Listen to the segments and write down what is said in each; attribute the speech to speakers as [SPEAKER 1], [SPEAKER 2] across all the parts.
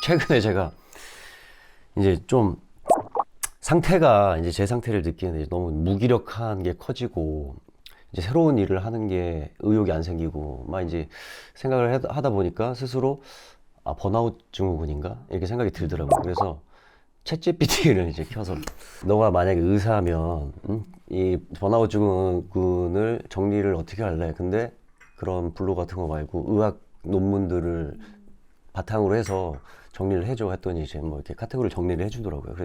[SPEAKER 1] 최근에 제가 이제 좀 상태가 이제 제 상태를 느끼는데 너무 무기력한 게 커지고 이제 새로운 일을 하는 게 의욕이 안 생기고 막 이제 생각을 하다 보니까 스스로 번아웃 증후군인가 이렇게 생각이 들더라고요. 그래서 챗GPT를 이제 켜서 너가 만약에 의사면 이 번아웃 증후군을 정리를 어떻게 할래? 근데 그런 블로그 같은 거 말고 의학 논문들을 바탕으로 해서 정리를 해줘 했더니 이제 뭐 이렇게 카테고리를 정리를 해주더라고요.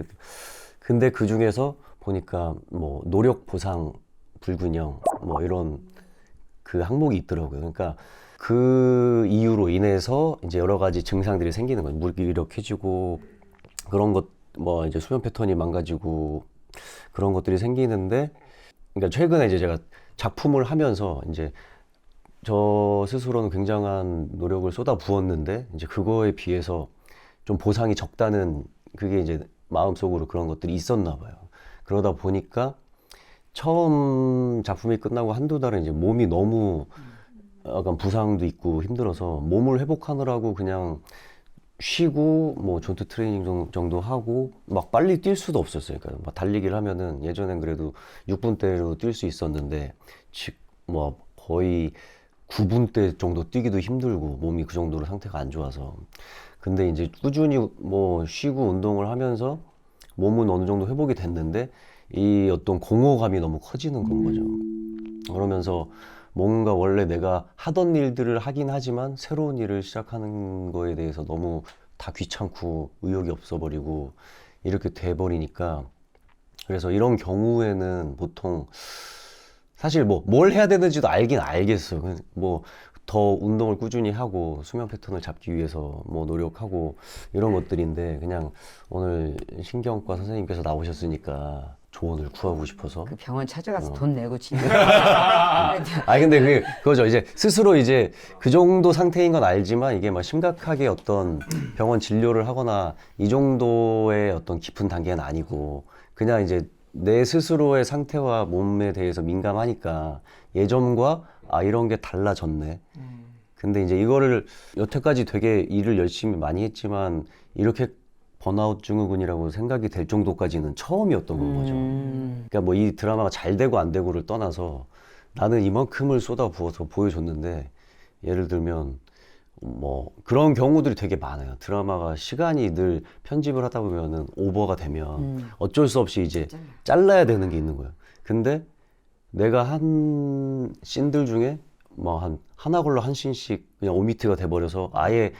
[SPEAKER 1] 근데 그 중에서 보니까 뭐 노력 보상 불균형 뭐 이런 그 항목이 있더라고요. 그러니까 그 이유로 인해서 이제 여러 가지 증상들이 생기는 거예요. 무기력해지고 그런 것 뭐 이제 수면 패턴이 망가지고 그런 것들이 생기는데, 그러니까 최근에 이제 제가 작품을 하면서 이제 저 스스로는 굉장한 노력을 쏟아 부었는데 이제 그거에 비해서 좀 보상이 적다는 그게 이제 마음속으로 그런 것들이 있었나 봐요. 그러다 보니까 처음 작품이 끝나고 한두 달은 이제 몸이 너무 약간 부상도 있고 힘들어서 몸을 회복하느라고 그냥 쉬고 뭐 존트 트레이닝 정도 하고 막 빨리 뛸 수도 없었어요. 그러니까 막 달리기를 하면은 예전엔 그래도 6분대로 뛸 수 있었는데 뭐 거의 9분대 정도 뛰기도 힘들고 몸이 그 정도로 상태가 안 좋아서. 근데 이제 꾸준히 뭐 쉬고 운동을 하면서 몸은 어느 정도 회복이 됐는데 이 어떤 공허감이 너무 커지는 건 거죠. 그러면서 뭔가 원래 내가 하던 일들을 하긴 하지만 새로운 일을 시작하는 거에 대해서 너무 다 귀찮고 의욕이 없어 버리고 이렇게 돼 버리니까, 그래서 이런 경우에는 보통 사실 뭐 뭘 해야 되는지도 알긴 알겠어. 뭐 더 운동을 꾸준히 하고 수면 패턴을 잡기 위해서 뭐 노력하고 이런 것들인데, 그냥 오늘 신경과 선생님께서 나오셨으니까 조언을 구하고 싶어서.
[SPEAKER 2] 그 병원 찾아가서 돈 내고 진료.
[SPEAKER 1] 아니 근데 그거죠. 이제 스스로 이제 그 정도 상태인 건 알지만 이게 막 심각하게 어떤 병원 진료를 하거나 이 정도의 어떤 깊은 단계는 아니고 그냥 이제 내 스스로의 상태와 몸에 대해서 민감하니까 예전과 이런 게 달라졌네. 근데 이제 이거를 여태까지 되게 일을 열심히 많이 했지만 이렇게 번아웃 증후군이라고 생각이 될 정도까지는 처음이었던 건 거죠. 그러니까 뭐 이 드라마가 잘 되고 안 되고를 떠나서 나는 이만큼을 쏟아부어서 보여줬는데, 예를 들면 뭐 그런 경우들이 되게 많아요. 드라마가 시간이 늘 편집을 하다 보면은 오버가 되면 어쩔 수 없이 이제 잘라야 되는 게 있는 거예요. 근데 내가 한 씬들 중에 뭐 하나 걸로 한 씬씩 그냥 오미트가 돼버려서 아예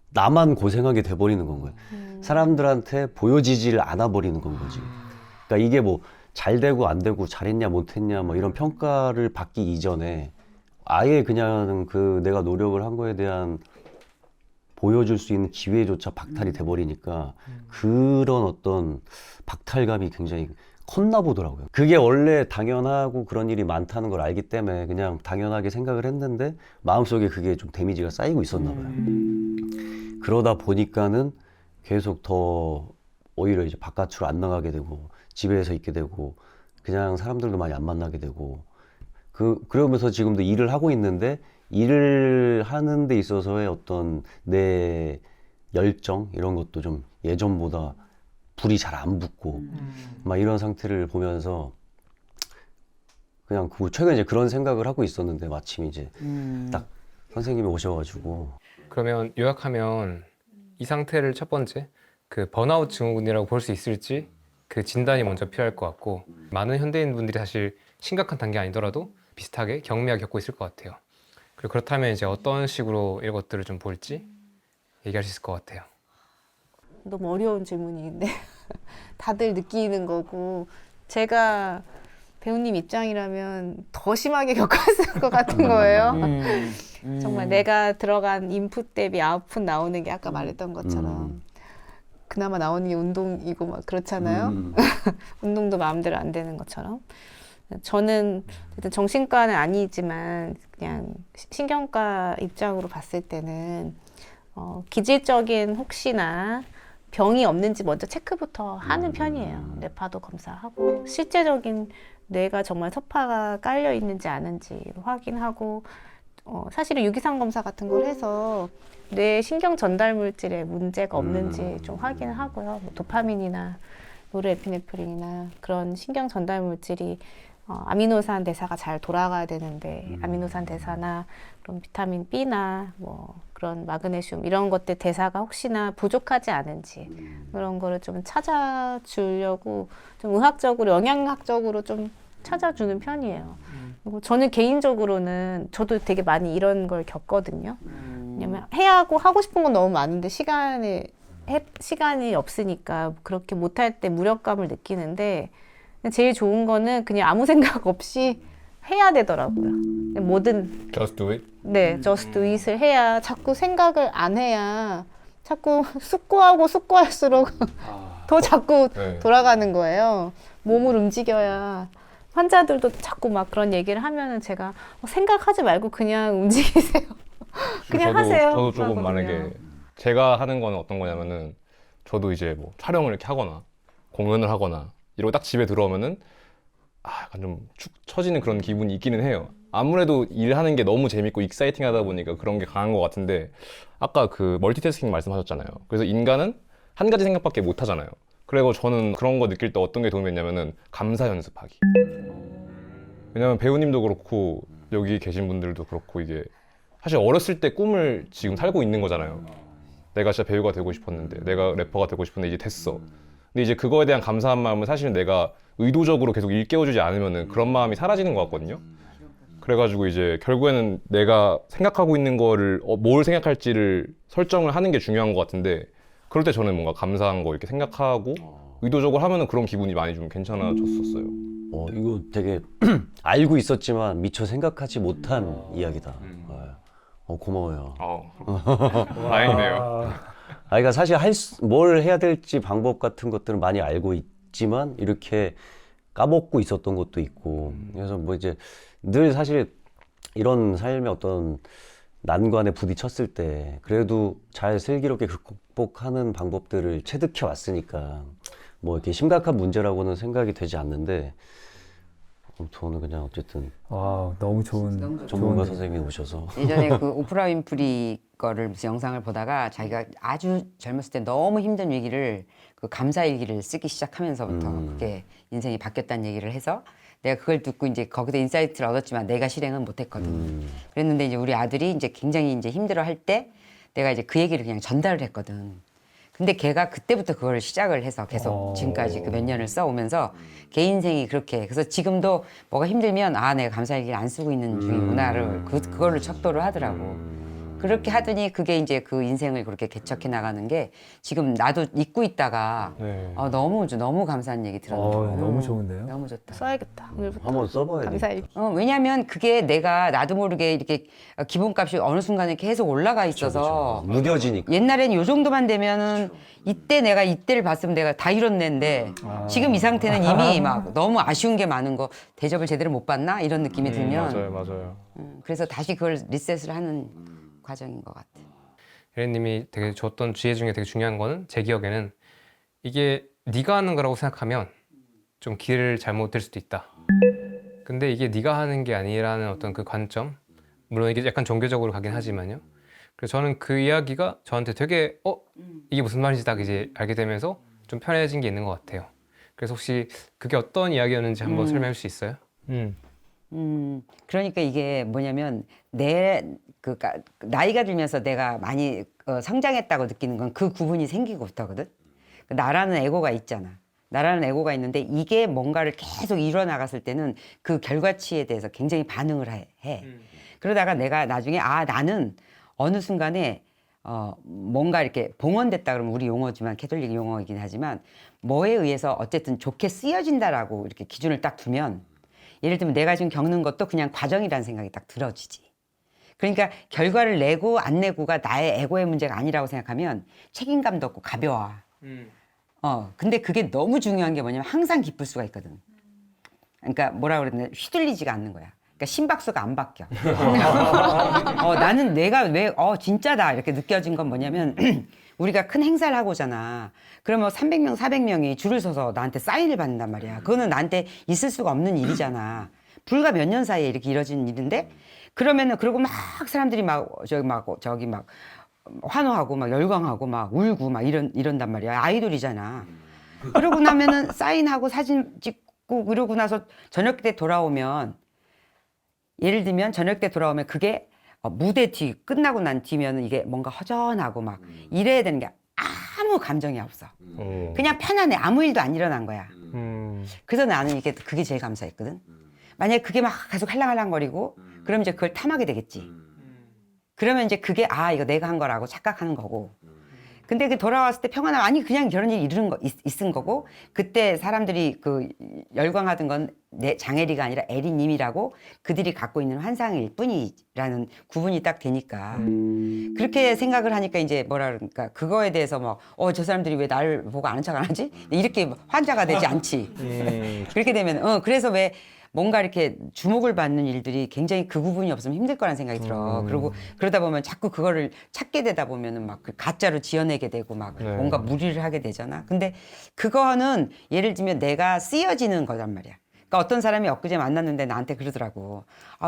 [SPEAKER 1] 나만 고생하게 돼버리는 건 거예요. 사람들한테 보여지질 않아 버리는 건 거지. 그러니까 이게 뭐 잘 되고 안 되고 잘했냐 못했냐 뭐 이런 평가를 받기 이전에 아예 그냥 그 내가 노력을 한 거에 대한 보여줄 수 있는 기회조차 박탈이 돼버리니까 그런 어떤 박탈감이 굉장히 컸나 보더라고요. 그게 원래 당연하고 그런 일이 많다는 걸 알기 때문에 그냥 당연하게 생각을 했는데 마음속에 그게 좀 데미지가 쌓이고 있었나 봐요. 그러다 보니까는 계속 더 오히려 이제 바깥으로 안 나가게 되고 집에서 있게 되고 그냥 사람들도 많이 안 만나게 되고 그러면서 지금도 일을 하고 있는데 일을 하는 데 있어서의 어떤 내 열정 이런 것도 좀 예전보다 불이 잘 안 붙고 막 이런 상태를 보면서 그냥 최근에 이제 그런 생각을 하고 있었는데 마침 이제 딱 선생님이 오셔가지고.
[SPEAKER 3] 그러면 요약하면 이 상태를 첫 번째 그 번아웃 증후군이라고 볼 수 있을지 그 진단이 먼저 필요할 것 같고, 많은 현대인 분들이 사실 심각한 단계 아니더라도 비슷하게 경미하게 겪고 있을 것 같아요. 그리고 그렇다면 이제 어떤 식으로 이런 것들을 좀 볼지 얘기할 수 있을 것 같아요.
[SPEAKER 4] 너무 어려운 질문인데 다들 느끼는 거고, 제가 배우님 입장이라면 더 심하게 겪었을 것 같은 거예요. 정말 내가 들어간 인풋 대비 아웃풋 나오는 게 아까 말했던 것처럼 그나마 나오는 게 운동이고 막 그렇잖아요. 운동도 마음대로 안 되는 것처럼. 저는 일단 정신과는 아니지만 그냥 신경과 입장으로 봤을 때는 기질적인 혹시나 병이 없는지 먼저 체크부터 하는 편이에요. 뇌파도 검사하고 실제적인 뇌가 정말 소파가 깔려 있는지 아닌지 확인하고, 사실은 유기상 검사 같은 걸 해서 뇌 신경 전달 물질에 문제가 없는지 좀 확인을 하고요. 뭐 도파민이나 노르에피네프린이나 그런 신경 전달 물질이 아미노산 대사가 잘 돌아가야 되는데 아미노산 대사나 그런 비타민 B나 뭐 그런 마그네슘 이런 것들 대사가 혹시나 부족하지 않은지 그런 거를 좀 찾아주려고 좀 의학적으로 영양학적으로 좀 찾아주는 편이에요. 그리고 저는 개인적으로는 저도 되게 많이 이런 걸 겪거든요. 왜냐면 해야 하고 싶은 건 너무 많은데 시간이 없으니까 그렇게 못할 때 무력감을 느끼는데 제일 좋은 거는 그냥 아무 생각 없이 해야 되더라고요. 뭐든
[SPEAKER 3] Just do it.
[SPEAKER 4] 네, just do it을 해야 자꾸 생각을 안 해야 자꾸 숙고할수록 더 자꾸
[SPEAKER 3] 네.
[SPEAKER 4] 돌아가는 거예요. 몸을 움직여야 환자들도 자꾸 막 그런 얘기를 하면은 제가 생각하지 말고 그냥 움직이세요. 그냥 하세요.
[SPEAKER 3] 저도 조금
[SPEAKER 4] 하거든요.
[SPEAKER 3] 만약에 제가 하는 거는 어떤 거냐면은 저도 이제 뭐 촬영을 이렇게 하거나 공연을 하거나 이러고 딱 집에 들어오면은 약간 좀 축 처지는 그런 기분이 있기는 해요. 아무래도 일하는 게 너무 재밌고 익사이팅하다 보니까 그런 게 강한 것 같은데 아까 그 멀티태스킹 말씀하셨잖아요. 그래서 인간은 한 가지 생각밖에 못 하잖아요. 그리고 저는 그런 거 느낄 때 어떤 게 도움이 됐냐면은 감사 연습하기. 왜냐면 배우님도 그렇고 여기 계신 분들도 그렇고 이게 사실 어렸을 때 꿈을 지금 살고 있는 거잖아요. 내가 진짜 배우가 되고 싶었는데 내가 래퍼가 되고 싶은데 이제 됐어. 근데 이제 그거에 대한 감사한 마음은 사실은 내가 의도적으로 계속 일깨워주지 않으면은 그런 마음이 사라지는 것 같거든요. 그래가지고 이제 결국에는 내가 생각하고 있는 거를 뭘 생각할지를 설정을 하는 게 중요한 것 같은데 그럴 때 저는 뭔가 감사한 거 이렇게 생각하고 의도적으로 하면은 그런 기분이 많이 좀 괜찮아졌었어요.
[SPEAKER 1] 이거 되게 알고 있었지만 미처 생각하지 못한 이야기다. 고마워요.
[SPEAKER 3] 다행이네요.
[SPEAKER 1] 그러니까 사실 뭘 해야 될지 방법 같은 것들은 많이 알고 있지만 이렇게 까먹고 있었던 것도 있고 그래서 뭐 이제 늘 사실 이런 삶의 어떤 난관에 부딪혔을 때 그래도 잘 슬기롭게 극복하는 방법들을 체득해 왔으니까 뭐 이렇게 심각한 문제라고는 생각이 되지 않는데 저는 그냥 어쨌든
[SPEAKER 5] 와, 너무 좋은
[SPEAKER 1] 전문가
[SPEAKER 5] 좋은
[SPEAKER 1] 선생님이 오셔서
[SPEAKER 2] 예전에 그 오프라 윈프리 거를 무슨 영상을 보다가 자기가 아주 젊었을 때 너무 힘든 위기를 그 감사 일기를 쓰기 시작하면서부터 그게 인생이 바뀌었다는 얘기를 해서 내가 그걸 듣고 이제 거기서 인사이트를 얻었지만 내가 실행은 못했거든. 그랬는데 이제 우리 아들이 이제 굉장히 이제 힘들어할 때 내가 이제 그 얘기를 그냥 전달을 했거든. 근데 걔가 그때부터 그걸 시작을 해서 계속 지금까지 그 몇 년을 써오면서 걔 인생이 그렇게 그래서 지금도 뭐가 힘들면 내가 감사일기를 안 쓰고 있는 중이구나를 그걸로 척도를 하더라고. 그렇게 하더니 그게 이제 그 인생을 그렇게 개척해 나가는 게 지금 나도 잊고 있다가
[SPEAKER 3] 네.
[SPEAKER 2] 너무 감사한 얘기 들었는데
[SPEAKER 5] 너무 좋은데요?
[SPEAKER 2] 너무 좋다.
[SPEAKER 4] 써야겠다. 오늘부터
[SPEAKER 1] 한번 써봐야 돼.
[SPEAKER 4] 감사일기.
[SPEAKER 2] 왜냐하면 그게 내가 나도 모르게 이렇게 기본값이 어느 순간에 계속 올라가 있어서
[SPEAKER 1] 무뎌지니까.
[SPEAKER 2] 옛날엔 요 정도만 되면은 이때 내가 이때를 봤으면 내가 다 이뤘는데 지금 이 상태는 이미 막 너무 아쉬운 게 많은 거 대접을 제대로 못 받나 이런 느낌이 들면
[SPEAKER 3] 맞아요.
[SPEAKER 2] 그래서 다시 그걸 리셋을 하는 과정인 것 같아.
[SPEAKER 3] 예린님이 되게 줬던 지혜 중에 되게 중요한 거는 제 기억에는 이게 네가 하는 거라고 생각하면 좀 길을 잘못 들 수도 있다. 근데 이게 네가 하는 게 아니라는 어떤 그 관점, 물론 이게 약간 종교적으로 가긴 하지만요. 그래서 저는 그 이야기가 저한테 되게 이게 무슨 말인지 딱 이제 알게 되면서 좀 편해진 게 있는 것 같아요. 그래서 혹시 그게 어떤 이야기였는지 한번 설명해 줄 수 있어요?
[SPEAKER 2] 그러니까 이게 뭐냐면 나이가 들면서 내가 많이 성장했다고 느끼는 건 그 구분이 생기고부터거든. 나라는 에고가 있잖아. 나라는 에고가 있는데 이게 뭔가를 계속 이뤄나갔을 때는 그 결과치에 대해서 굉장히 반응을 해. 그러다가 내가 나중에 나는 어느 순간에 뭔가 이렇게 봉헌됐다 그러면 우리 용어지만 캐톨릭 용어이긴 하지만 뭐에 의해서 어쨌든 좋게 쓰여진다라고 이렇게 기준을 딱 두면 예를 들면 내가 지금 겪는 것도 그냥 과정이라는 생각이 딱 들어지지. 그러니까 결과를 내고 안 내고가 나의 에고의 문제가 아니라고 생각하면 책임감도 없고 가벼워. 근데 그게 너무 중요한 게 뭐냐면 항상 기쁠 수가 있거든. 그러니까 뭐라 그랬나 휘둘리지가 않는 거야. 그러니까 심박수가 안 바뀌어. 나는 내가 왜 진짜다 이렇게 느껴진 건 뭐냐면 우리가 큰 행사를 하고잖아. 그러면 300명, 400명이 줄을 서서 나한테 사인을 받는단 말이야. 그거는 나한테 있을 수가 없는 일이잖아. 불과 몇 년 사이에 이렇게 이뤄진 일인데 그러면은 그러고 막 사람들이 막 환호하고 막 열광하고 막 울고 막 이런단 말이야. 아이돌이잖아. 그러고 나면은 사인하고 사진 찍고 그러고 나서 저녁 때 돌아오면 예를 들면 저녁 때 돌아오면 그게 무대 뒤 끝나고 난 뒤면은 이게 뭔가 허전하고 막 이래야 되는 게 아무 감정이 없어. 그냥 편안해. 아무 일도 안 일어난 거야. 그래서 나는 그게 제일 감사했거든. 만약에 그게 막 계속 할랑할랑거리고 그러면 이제 그걸 탐하게 되겠지. 그러면 이제 그게 이거 내가 한 거라고 착각하는 거고. 근데 그 돌아왔을 때 평안하면 아니 그냥 그런 일이 있은 거고 그때 사람들이 그 열광하던 건 내 장혜리가 아니라 에리님이라고 그들이 갖고 있는 환상일 뿐이라는 구분이 딱 되니까 그렇게 생각을 하니까 이제 뭐라 그러니까 그거에 대해서 뭐 저 사람들이 왜 나를 보고 아는 척 안 하지? 이렇게 환자가 되지 않지. 그렇게 되면 그래서 왜 뭔가 이렇게 주목을 받는 일들이 굉장히 그 부분이 없으면 힘들 거라는 생각이 들어. 그리고 그러다 보면 자꾸 그거를 찾게 되다 보면은 막 그 가짜로 지어내게 되고 막 뭔가 무리를 하게 되잖아. 근데 그거는 예를 들면 내가 쓰여지는 거란 말이야. 그러니까 어떤 사람이 엊그제 만났는데 나한테 그러더라고.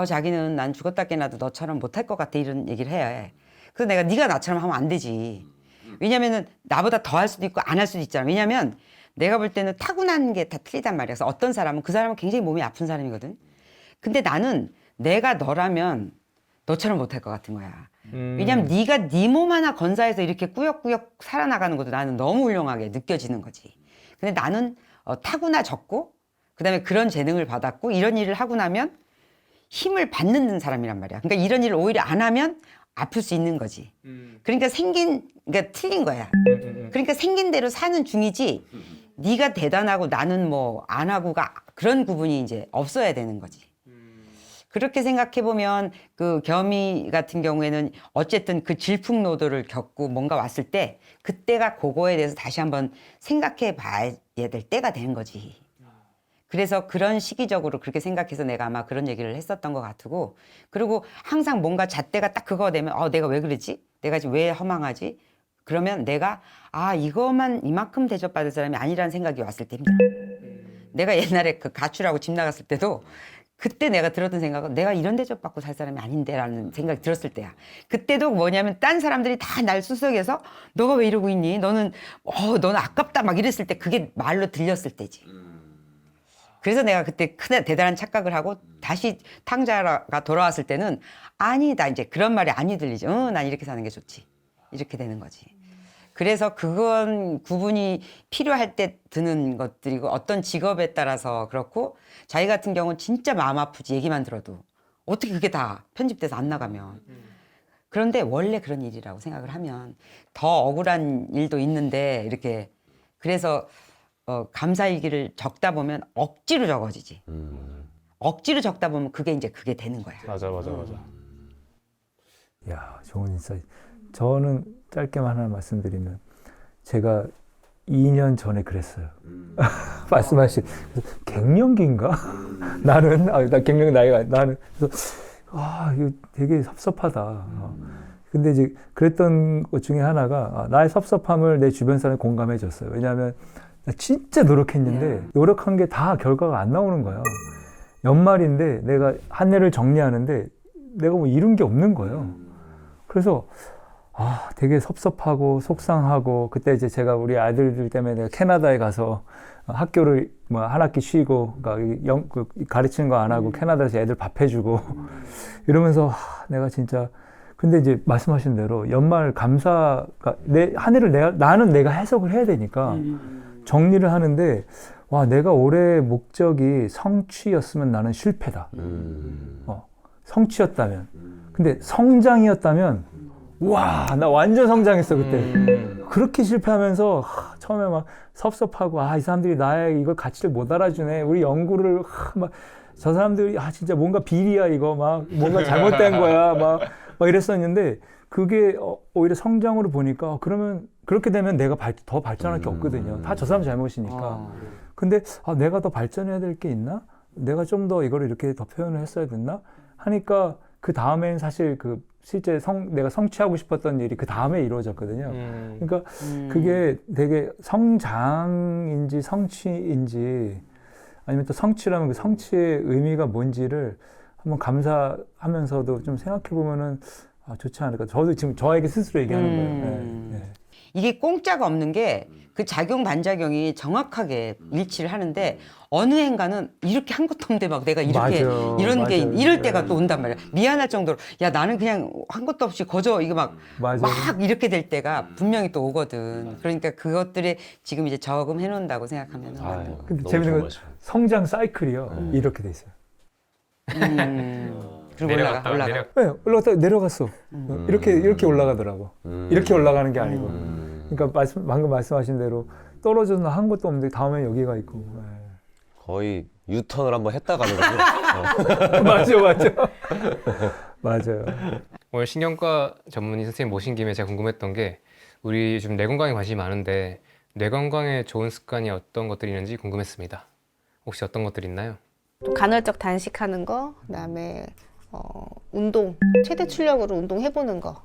[SPEAKER 2] 자기는 난 죽었다 깨나도 너처럼 못할 것 같아 이런 얘기를 해. 그래서 내가 네가 나처럼 하면 안 되지. 왜냐면은 나보다 더 할 수도 있고 안 할 수도 있잖아. 왜냐면 내가 볼 때는 타고난 게 다 틀리단 말이야. 그래서 어떤 사람은 그 사람은 굉장히 몸이 아픈 사람이거든. 근데 나는 내가 너라면 너처럼 못할 것 같은 거야. 왜냐면 네가 네 몸 하나 건사해서 이렇게 꾸역꾸역 살아나가는 것도 나는 너무 훌륭하게 느껴지는 거지. 근데 나는 타고나졌고 그다음에 그런 재능을 받았고 이런 일을 하고 나면 힘을 받는 사람이란 말이야. 그러니까 이런 일을 오히려 안 하면 아플 수 있는 거지. 그러니까 그러니까 틀린 거야. 그러니까 생긴 대로 사는 중이지 네가 대단하고 나는 뭐 안 하고가 그런 구분이 이제 없어야 되는 거지. 그렇게 생각해 보면 그 겸이 같은 경우에는 어쨌든 그 질풍노도를 겪고 뭔가 왔을 때 그때가 그거에 대해서 다시 한번 생각해 봐야 될 때가 된 거지. 그래서 그런 시기적으로 그렇게 생각해서 내가 아마 그런 얘기를 했었던 것 같고 그리고 항상 뭔가 잣대가 딱 그거 되면 내가 왜 그러지? 내가 지금 왜 허망하지? 그러면 내가 이것만 이만큼 대접받을 사람이 아니라는 생각이 왔을 때 힘들어. 내가 옛날에 그 가출하고 집 나갔을 때도 그때 내가 들었던 생각은 내가 이런 대접받고 살 사람이 아닌데라는 생각이 들었을 때야. 그때도 뭐냐면 딴 사람들이 다 날 수석해서 너가 왜 이러고 있니? 너는 너는 아깝다 막 이랬을 때 그게 말로 들렸을 때지. 그래서 내가 그때 큰 대단한 착각을 하고 다시 탕자가 돌아왔을 때는 아니다 이제 그런 말이 아니 들리지. 난 이렇게 사는 게 좋지. 이렇게 되는 거지. 그래서 그건 구분이 필요할 때 드는 것들이고 어떤 직업에 따라서 그렇고 자기 같은 경우는 진짜 마음 아프지 얘기만 들어도 어떻게 그게 다 편집돼서 안 나가면. 그런데 원래 그런 일이라고 생각을 하면 더 억울한 일도 있는데 이렇게 그래서 감사일기를 적다 보면 억지로 적어지지. 억지로 적다 보면 그게 되는 거야.
[SPEAKER 3] 맞아.
[SPEAKER 5] 야, 좋은 인사이트. 저는 짧게만 하나 말씀드리면 제가 2년 전에 그랬어요. 말씀하신 갱년기인가? 나는 나 갱년 나이가 나는 그래서 이거 되게 섭섭하다. 근데 이제 그랬던 것 중에 하나가 나의 섭섭함을 내 주변 사람이 공감해 줬어요. 왜냐하면 나 진짜 노력했는데 노력한 게 다 결과가 안 나오는 거야. 연말인데 내가 한 해를 정리하는데 내가 뭐 이룬 게 없는 거예요. 그래서 되게 섭섭하고 속상하고 그때 이제 제가 우리 아들들 때문에 내가 캐나다에 가서 학교를 뭐 한 학기 쉬고 그러니까 가르치는 거 안 하고 캐나다에서 애들 밥 해주고 이러면서 내가 진짜 근데 이제 말씀하신 대로 연말 감사가 내 한 해를 나는 내가 해석을 해야 되니까 정리를 하는데 내가 올해 목적이 성취였으면 나는 실패다. 성취였다면 근데 성장이었다면 나 완전 성장했어 그때. 그렇게 실패하면서 처음에 막 섭섭하고 이 사람들이 나의 이걸 가치를 못 알아주네. 우리 연구를 막 저 사람들이 진짜 뭔가 비리야 이거 막 뭔가 잘못된 거야 막 이랬었는데 그게 오히려 성장으로 보니까 그러면 그렇게 되면 내가 더 발전할 게 없거든요. 다 저 사람 잘못이니까. 근데 내가 더 발전해야 될 게 있나? 내가 좀 더 이거를 이렇게 더 표현을 했어야 됐나? 하니까 그 다음엔 사실 실제 내가 성취하고 싶었던 일이 그 다음에 이루어졌거든요. 그러니까 그게 되게 성장인지 성취인지 아니면 또 성취라면 그 성취의 의미가 뭔지를 한번 감사하면서도 좀 생각해 보면은 좋지 않을까. 저도 지금 저에게 스스로 얘기하는
[SPEAKER 2] 음.
[SPEAKER 5] 거예요. 네.
[SPEAKER 2] 이게 공짜가 없는 게 그 작용 반작용이 정확하게 일치를 하는데 어느 행간은 이렇게 한 것도 없는데 막 내가 이렇게
[SPEAKER 5] 맞아요.
[SPEAKER 2] 이런 게
[SPEAKER 5] 맞아요.
[SPEAKER 2] 이럴 때가
[SPEAKER 5] 네.
[SPEAKER 2] 또 온단 말이야. 미안할 정도로 야 나는 그냥 한 것도 없이 거저 이거 막
[SPEAKER 5] 맞아요.
[SPEAKER 2] 이렇게 될 때가 분명히 또 오거든. 그러니까 그것들을 지금 이제 적응해 놓는다고 생각하면
[SPEAKER 1] 아유,
[SPEAKER 5] 근데
[SPEAKER 1] 너무
[SPEAKER 5] 재밌는
[SPEAKER 1] 좋은
[SPEAKER 5] 건
[SPEAKER 1] 말씀.
[SPEAKER 5] 성장 사이클이요. 이렇게 돼 있어요.
[SPEAKER 2] 그리고 올라가.
[SPEAKER 5] 네, 올라갔다 내려갔어. 이렇게 올라가더라고. 이렇게 올라가는 게 아니고. 그러니까 방금 말씀하신 대로 떨어져서 한 것도 없는데 다음에 여기가 있고.
[SPEAKER 1] 거의 유턴을 한번 했다 가는 거죠.
[SPEAKER 5] 맞아. 맞아요.
[SPEAKER 3] 오늘 신경과 전문의 선생님 모신 김에 제가 궁금했던 게 우리 요즘 뇌 건강에 관심이 많은데 뇌 건강에 좋은 습관이 어떤 것들이 있는지 궁금했습니다. 혹시 어떤 것들이 있나요?
[SPEAKER 4] 또 간헐적 단식하는 거, 그다음에 운동, 최대 출력으로 운동해보는 거.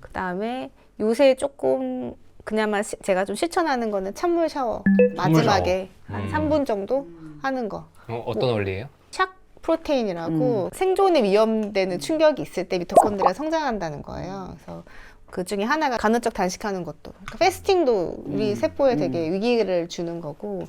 [SPEAKER 4] 그다음에 요새 조금 그나마 제가 좀 실천하는 거는 찬물 샤워. 마지막에 한 3분 정도 하는 거.
[SPEAKER 3] 어떤 원리예요?
[SPEAKER 4] 샥 프로테인이라고 생존에 위험되는 충격이 있을 때 미토콘드리아가 성장한다는 거예요. 그래서 그 중에 하나가 간헐적 단식하는 것도. 그러니까 패스팅도 우리 세포에 되게 위기를 주는 거고,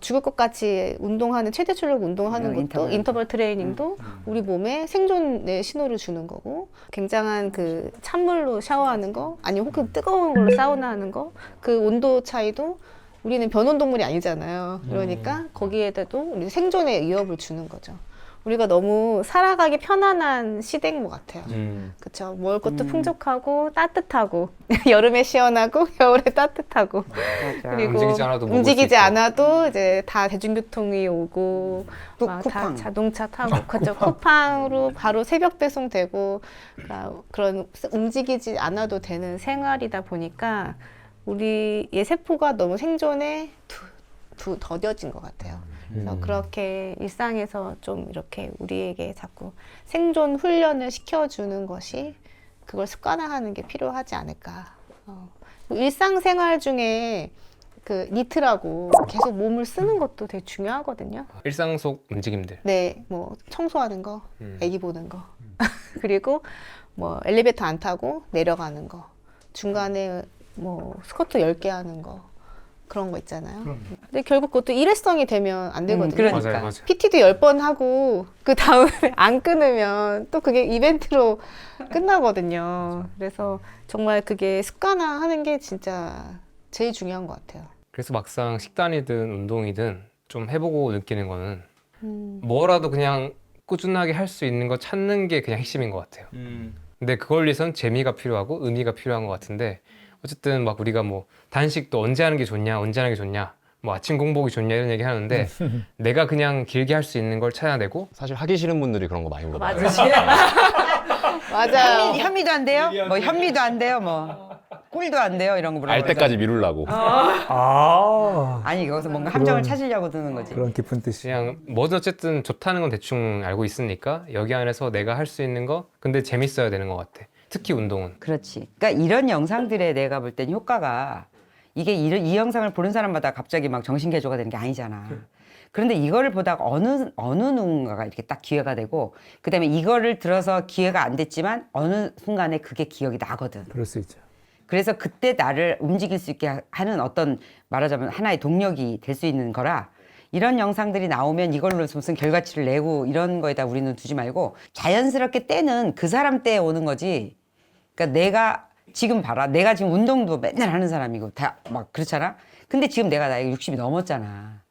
[SPEAKER 4] 죽을 것 같이 운동하는 최대 출력 운동하는 것도 인터벌 트레이닝도 우리 몸에 생존의 신호를 주는 거고, 굉장한 그 찬물로 샤워하는 거, 아니면 혹은 뜨거운 걸로 사우나 하는 거, 그 온도 차이도 우리는 변온동물이 아니잖아요. 그러니까 거기에다도 우리 생존의 위협을 주는 거죠. 우리가 너무 살아가기 편안한 시대인 것 같아요. 그쵸? 먹을 것도 풍족하고 따뜻하고 여름에 시원하고 겨울에 따뜻하고 그리고
[SPEAKER 3] 움직이지 않아도 먹을 수
[SPEAKER 4] 움직이지
[SPEAKER 3] 있고.
[SPEAKER 4] 않아도 이제 다 대중교통이 오고
[SPEAKER 2] 또
[SPEAKER 4] 막
[SPEAKER 2] 쿠팡.
[SPEAKER 4] 다 자동차 타고 그죠? 쿠팡으로 바로 새벽 배송되고, 그러니까 그런 움직이지 않아도 되는 생활이다 보니까 우리의 세포가 너무 생존에 더뎌진 것 같아요. 그래서 그렇게 일상에서 좀 이렇게 우리에게 자꾸 생존 훈련을 시켜주는 것이, 그걸 습관화하는 게 필요하지 않을까. 일상생활 중에 그 니트라고 계속 몸을 쓰는 것도 되게 중요하거든요.
[SPEAKER 3] 일상 속 움직임들.
[SPEAKER 4] 네, 뭐 청소하는 거, 애기 보는 거, 그리고 뭐 엘리베이터 안 타고 내려가는 거, 중간에 뭐 스쿼트 10개 하는 거, 그런 거 있잖아요. 근데 결국 그것도 일회성이 되면 안 되거든요.
[SPEAKER 2] 그러니까.
[SPEAKER 3] 맞아요.
[SPEAKER 4] PT도 10번 하고 그 다음에 안 끊으면 또 그게 이벤트로 끝나거든요. 그래서 정말 그게 습관화하는 게 진짜 제일 중요한 것 같아요.
[SPEAKER 3] 그래서 막상 식단이든 운동이든 좀 해보고 느끼는 거는 뭐라도 그냥 꾸준하게 할 수 있는 거 찾는 게 그냥 핵심인 것 같아요. 근데 그걸 위해선 재미가 필요하고 의미가 필요한 것 같은데, 어쨌든 막 우리가 뭐 단식도 언제 하는 게 좋냐, 언제 하는 게 좋냐, 뭐 아침 공복이 좋냐 이런 얘기 하는데 내가 그냥 길게 할 수 있는 걸 찾아내고.
[SPEAKER 6] 사실 하기 싫은 분들이 그런 거 많이 물어봐요.
[SPEAKER 4] 맞아요.
[SPEAKER 2] 현미도 안 돼요? 뭐 현미도 안 돼요? 뭐 꿀도 안 돼요? 이런 거 물어보면
[SPEAKER 6] 알 때까지 미루려고.
[SPEAKER 2] 아니 여기서 뭔가 함정을 찾으려고 드는 거지.
[SPEAKER 5] 그런 깊은 뜻이.
[SPEAKER 3] 그냥 뭐든 어쨌든 좋다는 건 대충 알고 있으니까 여기 안에서 내가 할 수 있는 거, 근데 재밌어야 되는 것 같아. 특히 운동은.
[SPEAKER 2] 그렇지. 그러니까 이런 영상들에 내가 볼 땐 효과가, 이게 이 영상을 보는 사람마다 갑자기 막 정신개조가 되는 게 아니잖아. 그런데 이거를 보다가 어느 누군가가 이렇게 딱 기회가 되고, 그다음에 이거를 들어서 기회가 안 됐지만 어느 순간에 그게 기억이 나거든.
[SPEAKER 5] 그럴 수 있죠.
[SPEAKER 2] 그래서 그때 나를 움직일 수 있게 하는 어떤, 말하자면 하나의 동력이 될 수 있는 거라, 이런 영상들이 나오면 이걸로 무슨 결과치를 내고 이런 거에다 우리는 두지 말고 자연스럽게 때는 그 사람 때에 오는 거지. 그러니까 내가 지금 봐라. 내가 지금 운동도 맨날 하는 사람이고 다 막 그렇잖아. 근데 지금 내가 나이가 60이 넘었잖아.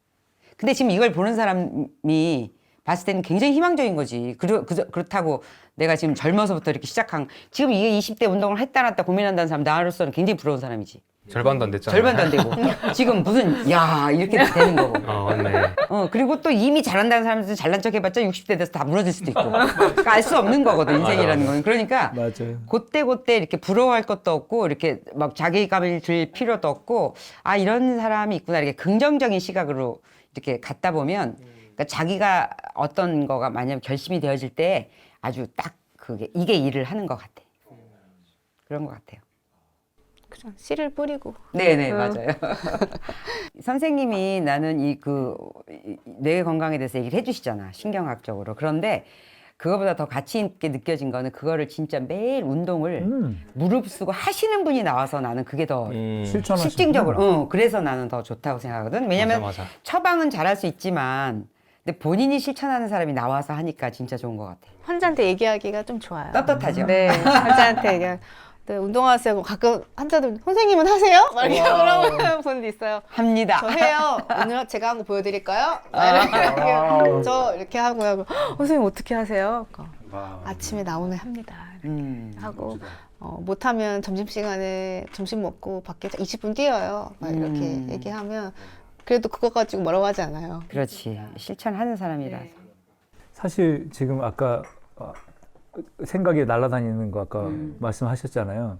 [SPEAKER 2] 근데 지금 이걸 보는 사람이 봤을 때는 굉장히 희망적인 거지. 그렇다고 내가 지금 젊어서부터 이렇게 시작한, 지금 이게 20대 운동을 했다 안 했다 고민한다는 사람, 나로서는 굉장히 부러운 사람이지.
[SPEAKER 3] 절반도 안 됐잖아.
[SPEAKER 2] 절반도 안 되고 지금 무슨 야 이렇게 되는 거고.
[SPEAKER 3] 맞네.
[SPEAKER 2] 그리고 또 이미 잘한다는 사람들은 잘난 척 해봤자 60대 돼서 다 무너질 수도 있고. 그러니까 알 수 없는 거거든, 인생이라는 건. 그러니까
[SPEAKER 5] 맞아요.
[SPEAKER 2] 그때 이렇게 부러워할 것도 없고, 이렇게 막 자괴감을 들 필요도 없고, 아 이런 사람이 있구나, 이렇게 긍정적인 시각으로 이렇게 갖다 보면, 그러니까 자기가 어떤 거가 만약 결심이 되어질 때 아주 딱 이게 일을 하는 것 같아. 그런 것 같아요.
[SPEAKER 4] 그죠. 씨를 뿌리고.
[SPEAKER 2] 네네, 맞아요. 선생님이 나는 뇌 건강에 대해서 얘기를 해주시잖아, 신경학적으로. 그런데 그거보다 더 가치 있게 느껴진 거는 그거를 진짜 매일 운동을
[SPEAKER 5] 음.
[SPEAKER 2] 무릅쓰고 하시는 분이 나와서 나는 그게 더
[SPEAKER 5] 실천하시는
[SPEAKER 2] 실증적으로 그래서 나는 더 좋다고 생각하거든. 왜냐면
[SPEAKER 3] 맞아.
[SPEAKER 2] 처방은 잘할 수 있지만 근데 본인이 실천하는 사람이 나와서 하니까 진짜 좋은 것 같아.
[SPEAKER 4] 환자한테 얘기하기가 좀 좋아요.
[SPEAKER 2] 떳떳하죠.
[SPEAKER 4] 네, 환자한테 얘기하. 네, 운동하세요. 가끔 환자들 선생님은 하세요? 막 이렇게 물어보는 분도 있어요.
[SPEAKER 2] 합니다.
[SPEAKER 4] 저 해요. 오늘 제가 한 거 보여드릴까요? 이렇게 저 이렇게 하고요. 선생님 어떻게 하세요? 아침에 나오면 합니다. 하고 못하면 점심시간에 점심 먹고 밖에 20분 뛰어요. 막 이렇게 얘기하면 그래도 그거 가지고 뭐라고 하지 않아요.
[SPEAKER 2] 그렇지. 실천하는 사람이라서.
[SPEAKER 5] 사실 지금 아까 생각이 날아다니는 거 아까 말씀하셨잖아요.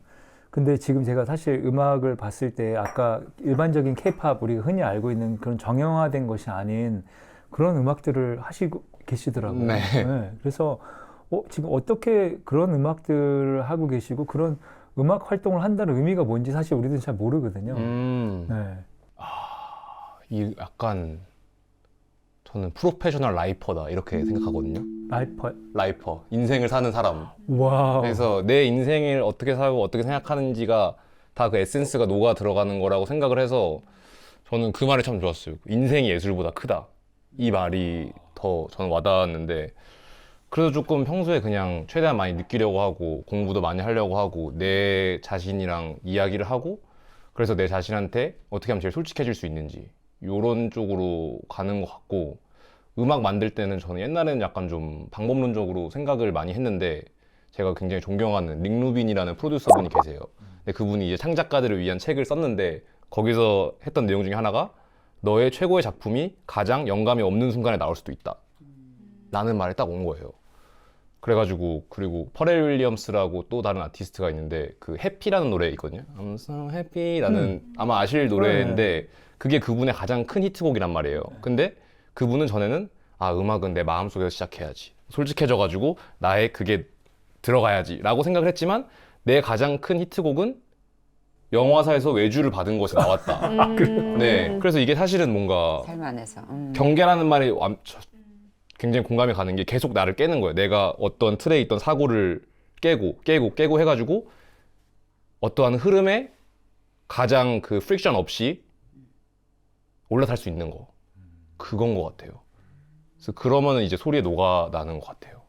[SPEAKER 5] 근데 지금 제가 사실 음악을 봤을 때 아까 일반적인 케이팝 우리가 흔히 알고 있는 그런 정형화된 것이 아닌 그런 음악들을 하시고 계시더라고요.
[SPEAKER 6] 네.
[SPEAKER 5] 그래서 지금 어떻게 그런 음악들을 하고 계시고 그런 음악 활동을 한다는 의미가 뭔지 사실 우리들은 잘 모르거든요. 네.
[SPEAKER 6] 이 약간 저는 프로페셔널 라이퍼다 이렇게 생각하거든요. 라이퍼, 인생을 사는 사람.
[SPEAKER 5] 와.
[SPEAKER 6] 그래서 내 인생을 어떻게 살고 어떻게 생각하는지가 다 그 에센스가 녹아 들어가는 거라고 생각을 해서 저는 그 말이 참 좋았어요. 인생이 예술보다 크다. 이 말이 더 저는 와닿았는데 그래서 조금 평소에 그냥 최대한 많이 느끼려고 하고 공부도 많이 하려고 하고 내 자신이랑 이야기를 하고 그래서 내 자신한테 어떻게 하면 제일 솔직해질 수 있는지 이런 쪽으로 가는 것 같고 음악 만들 때는 저는 옛날에는 약간 좀 방법론적으로 생각을 많이 했는데 제가 굉장히 존경하는 릭 루빈이라는 프로듀서분이 계세요. 근데 그분이 이제 창작가들을 위한 책을 썼는데 거기서 했던 내용 중에 하나가 너의 최고의 작품이 가장 영감이 없는 순간에 나올 수도 있다 라는 말이 딱 온 거예요. 그래가지고 그리고 퍼렐 윌리엄스라고 또 다른 아티스트가 있는데 그 해피라는 노래 있거든요. I'm so happy라는 아마 아실 노래인데 그게 그분의 가장 큰 히트곡이란 말이에요. 근데 그분은 전에는 음악은 내 마음속에서 시작해야지 솔직해져가지고 나의 그게 들어가야지 라고 생각을 했지만 내 가장 큰 히트곡은 영화사에서 외주를 받은 것이 나왔다. 네, 그래서 이게 사실은 뭔가
[SPEAKER 2] 삶 안에서.
[SPEAKER 6] 경계라는 말이 굉장히 공감이 가는 게 계속 나를 깨는 거예요. 내가 어떤 틀에 있던 사고를 깨고 해가지고 어떠한 흐름에 가장 그 프릭션 없이 올라탈 수 있는 거. 그건 것 같아요. 그래서 그러면은 이제 소리에 녹아나는 것 같아요.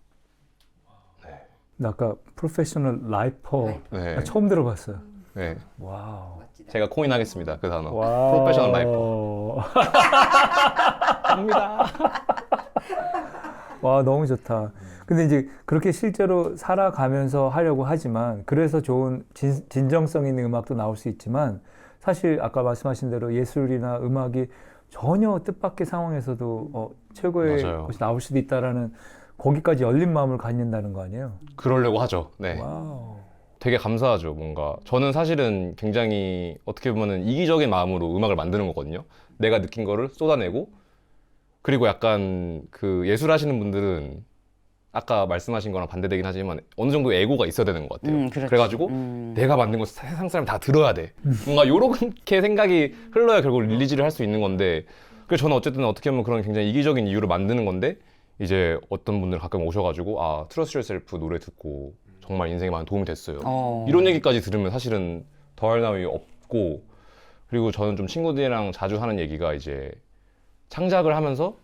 [SPEAKER 5] 나 아까 프로페셔널 라이퍼
[SPEAKER 6] 네.
[SPEAKER 5] 처음 들어봤어요.
[SPEAKER 6] 네.
[SPEAKER 5] 와우.
[SPEAKER 6] 제가 코인하겠습니다. 그 단어.
[SPEAKER 5] 와우.
[SPEAKER 6] 프로페셔널 라이퍼.
[SPEAKER 5] 합니다. 와, 너무 좋다. 근데 이제 그렇게 실제로 살아가면서 하려고 하지만 그래서 좋은 진정성 있는 음악도 나올 수 있지만 사실 아까 말씀하신 대로 예술이나 음악이 전혀 뜻밖의 상황에서도 최고의
[SPEAKER 6] 맞아요.
[SPEAKER 5] 것이 나올 수도 있다라는 거기까지 열린 마음을 갖는다는 거 아니에요?
[SPEAKER 6] 그러려고 하죠. 네.
[SPEAKER 5] 와우.
[SPEAKER 6] 되게 감사하죠. 뭔가 저는 사실은 굉장히 어떻게 보면은 이기적인 마음으로 음악을 만드는 거거든요. 내가 느낀 거를 쏟아내고 그리고 약간 그 예술 하시는 분들은 아까 말씀하신 거랑 반대되긴 하지만 어느 정도 에고가 있어야 되는 것 같아요.
[SPEAKER 2] 그렇지.
[SPEAKER 6] 그래가지고 내가 만든 거 세상 사람이 다 들어야 돼. 뭔가 요렇게 생각이 흘러야 결국 릴리즈를 할 수 있는 건데 그래서 저는 어쨌든 어떻게 보면 그런 굉장히 이기적인 이유로 만드는 건데 이제 어떤 분들 가끔 오셔가지고 트러스트 유어셀프 노래 듣고 정말 인생에 많은 도움이 됐어요. 이런 얘기까지 들으면 사실은 더할 나위 없고 그리고 저는 좀 친구들이랑 자주 하는 얘기가 이제 창작을 하면서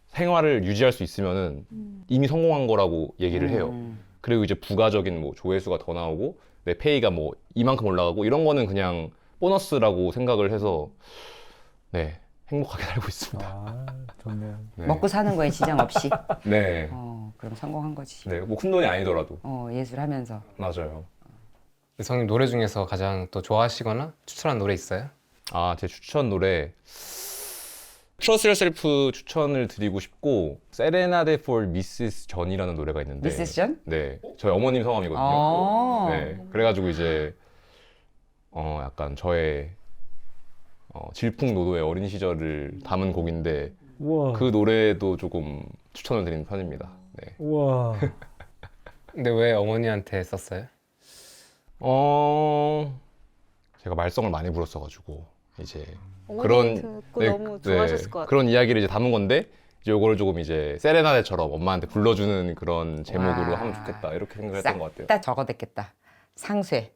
[SPEAKER 6] 생활을 유지할 수 있으면은 이미 성공한 거라고 얘기를 해요. 그리고 이제 부가적인 뭐 조회수가 더 나오고 내 페이가 뭐 이만큼 올라가고 이런 거는 그냥 보너스라고 생각을 해서 네 행복하게 살고 있습니다.
[SPEAKER 5] 좋네요.
[SPEAKER 6] 네.
[SPEAKER 2] 먹고 사는 거에 지장 없이.
[SPEAKER 6] 네.
[SPEAKER 2] 그럼 성공한 거지.
[SPEAKER 6] 네, 뭐 큰 돈이 아니더라도.
[SPEAKER 2] 예술하면서.
[SPEAKER 6] 맞아요.
[SPEAKER 3] 성님 노래 중에서 가장 또 좋아하시거나 추천한 노래 있어요?
[SPEAKER 6] 제 추천 노래 Trust Yourself 추천을 드리고 싶고 세레나데 for Mrs. 전이라는 노래가 있는데
[SPEAKER 2] 미세스 존?
[SPEAKER 6] 네, 저희 어머님 성함이거든요. 네, 그래가지고 이제 약간 저의 질풍노도의 어린 시절을 담은 곡인데
[SPEAKER 5] 우와.
[SPEAKER 6] 그 노래도 조금 추천을 드리는 편입니다. 네.
[SPEAKER 5] 우와.
[SPEAKER 3] 근데 왜 어머니한테 썼어요?
[SPEAKER 6] 제가 말썽을 많이 부렸어가지고 이제
[SPEAKER 4] 어머니
[SPEAKER 6] 그런
[SPEAKER 4] 듣고 너무 좋아하셨을 것 같아요.
[SPEAKER 6] 그런 이야기를 이제 담은 건데 이제 요거를 조금 이제 세레나데처럼 엄마한테 불러주는 그런 제목으로
[SPEAKER 2] 와.
[SPEAKER 6] 하면 좋겠다 이렇게 생각했던 것 같아요.
[SPEAKER 2] 싹다 적어댔겠다. 상쇄.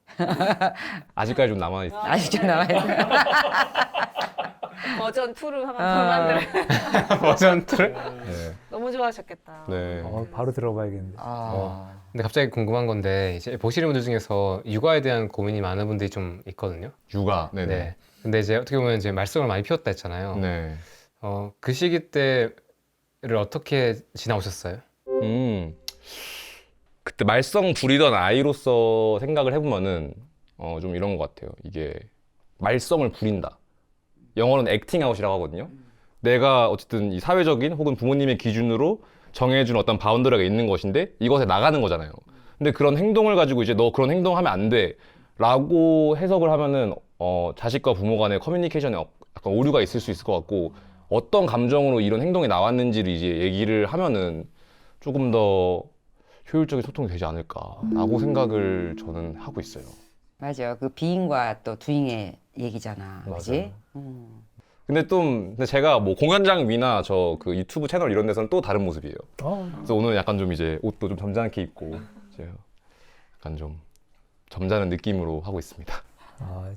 [SPEAKER 6] 아직까지 좀 남아있어요.
[SPEAKER 2] 아직 좀 남아있어.
[SPEAKER 4] 버전 2를 한번 더 만들어.
[SPEAKER 3] 버전 2를?
[SPEAKER 6] 네.
[SPEAKER 4] 너무 좋아하셨겠다.
[SPEAKER 6] 네.
[SPEAKER 5] 바로 들어봐야겠는데.
[SPEAKER 3] 근데 갑자기 궁금한 건데 이제 보시는 분들 중에서 육아에 대한 고민이 많은 분들이 좀 있거든요.
[SPEAKER 6] 육아. 네네.
[SPEAKER 3] 네. 근데 이제 어떻게 보면 이제 말썽을 많이 피웠다 했잖아요.
[SPEAKER 6] 네.
[SPEAKER 3] 그 시기 때를 어떻게 지나오셨어요?
[SPEAKER 6] 그때 말썽 부리던 아이로서 생각을 해보면은 좀 이런 것 같아요. 이게 말썽을 부린다. 영어로는 액팅아웃이라고 하거든요. 내가 어쨌든 이 사회적인 혹은 부모님의 기준으로 정해준 어떤 바운더리가 있는 것인데 이것에 나가는 거잖아요. 근데 그런 행동을 가지고 이제 너 그런 행동하면 안 돼. 라고 해석을 하면은 자식과 부모 간의 커뮤니케이션에 약간 오류가 있을 수 있을 것 같고 어떤 감정으로 이런 행동이 나왔는지를 이제 얘기를 하면은 조금 더 효율적인 소통이 되지 않을까라고 생각을 저는 하고 있어요.
[SPEAKER 2] 맞아. 그 비잉과 또 두잉의 얘기잖아. 그지?
[SPEAKER 6] 근데 제가 뭐 공연장 위나 저 그 유튜브 채널 이런 데서는 또 다른 모습이에요. 그래서 오늘 약간 좀 이제 옷도 좀 점잖게 입고 이제 약간 좀 점잖은 느낌으로 하고 있습니다.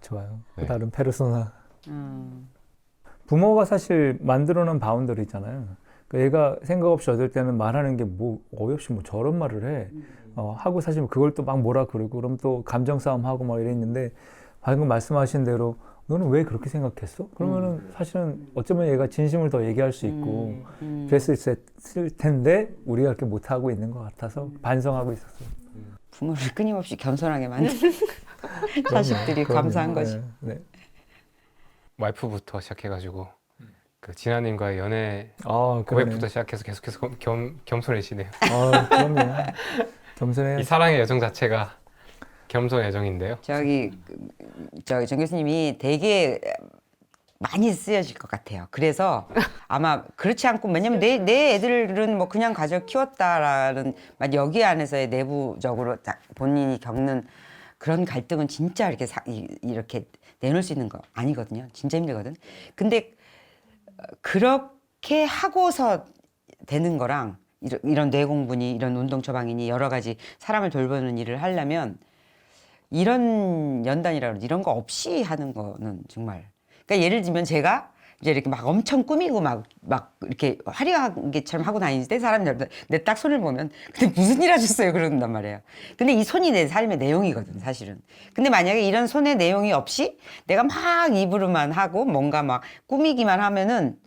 [SPEAKER 5] 좋아요. 또
[SPEAKER 6] 네.
[SPEAKER 5] 다른 페르소나. 부모가 사실 만들어놓은 바운더리 있잖아요. 그러니까 얘가 생각 없이 어떨 때는 말하는 게 뭐 어이없이 뭐 저런 말을 해. 하고 사실 그걸 또 막 뭐라 그러고 그럼 또 감정 싸움하고 막 이랬는데 방금 말씀하신 대로 너는 왜 그렇게 생각했어? 그러면은 사실은 어쩌면 얘가 진심을 더 얘기할 수 있고 그랬을 텐데 우리가 그렇게 못하고 있는 것 같아서 반성하고 있었어요.
[SPEAKER 2] 부모를 끊임없이 겸손하게 만든 자식들이
[SPEAKER 5] 그럼요.
[SPEAKER 2] 감사한 거지.
[SPEAKER 5] 네.
[SPEAKER 3] 와이프부터 시작해가지고 그 진아님과의 연애
[SPEAKER 5] 그러네.
[SPEAKER 3] 고백부터 시작해서 계속해서 겸손해지네요.
[SPEAKER 5] 그럼요. 겸손해.
[SPEAKER 3] 이 사랑의 여정 자체가 겸손 애정인데요.
[SPEAKER 2] 저기 정 교수님이 되게 많이 쓰여질 것 같아요. 그래서 아마 그렇지 않고 왜냐면 내 애들은 뭐 그냥 가져 키웠다라는 여기 안에서의 내부적으로 본인이 겪는 그런 갈등은 진짜 이렇게 내놓을 수 있는 거 아니거든요. 진짜 힘들거든. 근데 그렇게 하고서 되는 거랑 이런 뇌공분이 이런 운동 처방이니 여러 가지 사람을 돌보는 일을 하려면 이런 연단이라 그러지 이런 거 없이 하는 거는 정말 그러니까 예를 들면 제가 이제 이렇게 막 엄청 꾸미고 막 이렇게 화려하게처럼 하고 다니는데 사람들 내 딱 손을 보면 근데 무슨 일 하셨어요 그런단 말이에요. 근데 이 손이 내 삶의 내용이거든 사실은. 근데 만약에 이런 손의 내용이 없이 내가 막 입으로만 하고 뭔가 막 꾸미기만 하면은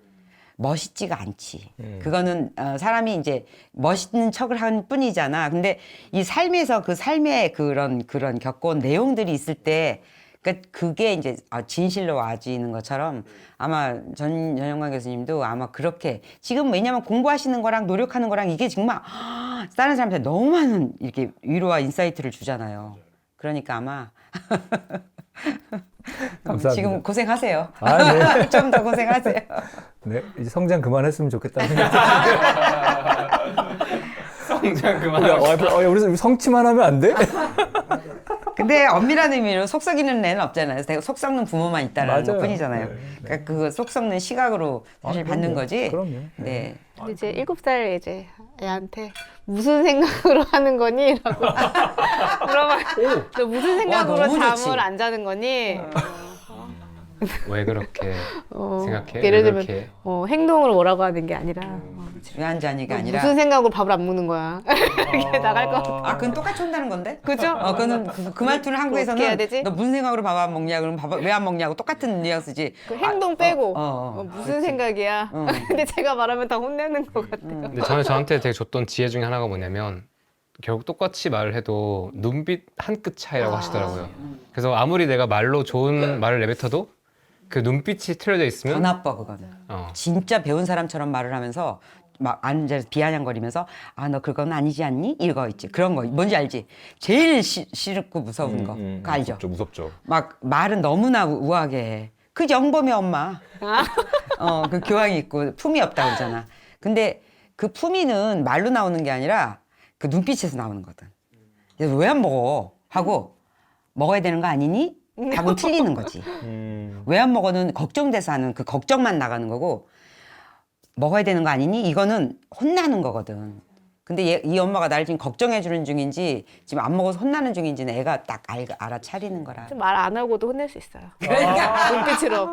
[SPEAKER 2] 멋있지가 않지. 그거는 사람이 이제 멋있는 척을 한 뿐이잖아. 근데 이 삶에서 그 삶의 그런 겪어온 내용들이 있을 때, 그러니까 그게 이제 진실로 와지는 것처럼 아마 전영관 교수님도 아마 그렇게 지금 왜냐면 공부하시는 거랑 노력하는 거랑 이게 정말 다른 사람한테 너무 많은 이렇게 위로와 인사이트를 주잖아요. 그러니까 아마
[SPEAKER 5] 감사합니다.
[SPEAKER 2] 지금 고생하세요.
[SPEAKER 5] 네.
[SPEAKER 2] 좀 더 고생하세요.
[SPEAKER 5] 네, 이제 성장 그만했으면 좋겠다는 생각.
[SPEAKER 3] 성장 그만.
[SPEAKER 5] 우리 성취만 하면 안 돼?
[SPEAKER 2] 근데 엄밀한 의미로 속 썩이는 애는 없잖아요. 속 썩는 부모만 있다는
[SPEAKER 5] 맞아요.
[SPEAKER 2] 것뿐이잖아요.
[SPEAKER 5] 네,
[SPEAKER 2] 그러니까 그 속 썩는 시각으로 사실 받는
[SPEAKER 5] 그럼요.
[SPEAKER 2] 거지.
[SPEAKER 5] 그럼요.
[SPEAKER 2] 네.
[SPEAKER 4] 근데 이제 7살 이제 애한테 무슨 생각으로 하는 거니? 라고 물어봐요. 너 무슨 생각으로
[SPEAKER 2] 너무 좋지.
[SPEAKER 4] 잠을 안 자는 거니?
[SPEAKER 3] 왜 그렇게 생각해?
[SPEAKER 4] 예를
[SPEAKER 3] 왜
[SPEAKER 4] 들면
[SPEAKER 3] 그렇게?
[SPEAKER 4] 행동으로 뭐라고 하는 게 아니라
[SPEAKER 2] 왜 안 자니가
[SPEAKER 4] 너
[SPEAKER 2] 아니라.
[SPEAKER 4] 무슨 생각으로 밥을 안 먹는 거야? 이렇게 나갈 것 같아.
[SPEAKER 2] 그건 똑같이 한다는 건데?
[SPEAKER 4] 그죠?
[SPEAKER 2] 그거는 그 말투는
[SPEAKER 4] 어떻게
[SPEAKER 2] 한국에서는
[SPEAKER 4] 해야 되지?
[SPEAKER 2] 너 무슨 생각으로 밥 안 먹냐? 그럼 밥 왜 안 먹냐고 똑같은 뉘앙스지.
[SPEAKER 4] 그 행동 빼고 무슨
[SPEAKER 2] 그렇지.
[SPEAKER 4] 생각이야? 근데 제가 말하면 다 혼내는 것 같아요.
[SPEAKER 3] 근데 저한테 되게 줬던 지혜 중에 하나가 뭐냐면 결국 똑같이 말을 해도 눈빛 한 끗 차이라고 하시더라고요. 그래서 아무리 내가 말로 좋은 말을 내뱉어도 그 눈빛이 틀려져
[SPEAKER 2] 더
[SPEAKER 3] 있으면
[SPEAKER 2] 나빠 그거는.
[SPEAKER 3] 어.
[SPEAKER 2] 진짜 배운 사람처럼 말을 하면서 막 앉아서 비아냥거리면서 너 그건 아니지 않니? 이거 있지. 그런 거 뭔지 알지? 제일 싫고 무서운 거. 그거 알죠?
[SPEAKER 6] 무섭죠.
[SPEAKER 2] 막 말은 너무나 우아하게 해. 그 영범의 엄마. 그 교양이 있고 품이 없다고 그러잖아. 근데 그 품위는 말로 나오는 게 아니라 그 눈빛에서 나오는 거든. 왜 안 먹어? 하고 먹어야 되는 거 아니니? 답은 틀리는 거지. 왜 안 먹어는 걱정돼서 하는 그 걱정만 나가는 거고 먹어야 되는 거 아니니? 이거는 혼나는 거거든. 근데 이 엄마가 나를 지금 걱정해 주는 중인지 지금 안 먹어서 혼나는 중인지는 애가 딱 알아차리는 거라.
[SPEAKER 4] 좀 말 안 하고도 혼낼 수 있어요.
[SPEAKER 2] 그러니까.
[SPEAKER 4] 눈빛으로.